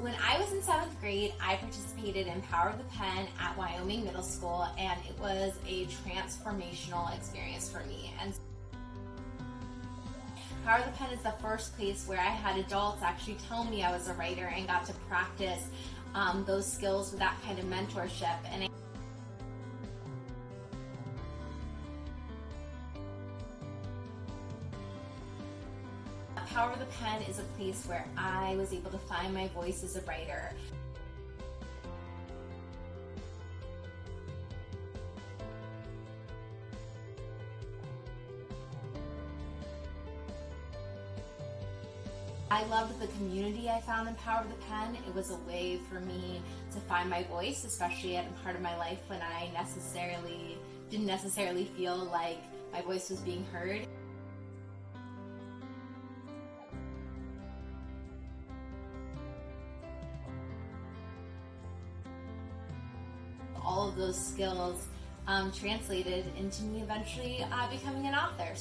When I was in 7th grade, I participated in Power of the Pen at Wyoming Middle School, and it was a transformational experience for me. And Power of the Pen is the first place where I had adults actually tell me I was a writer and got to practice those skills with that kind of mentorship. And Power of the Pen is a place where I was able to find my voice as a writer. I loved the community I found in Power of the Pen. It was a way for me to find my voice, especially at a part of my life when I didn't necessarily feel like my voice was being heard. All of those skills translated into me eventually becoming an author.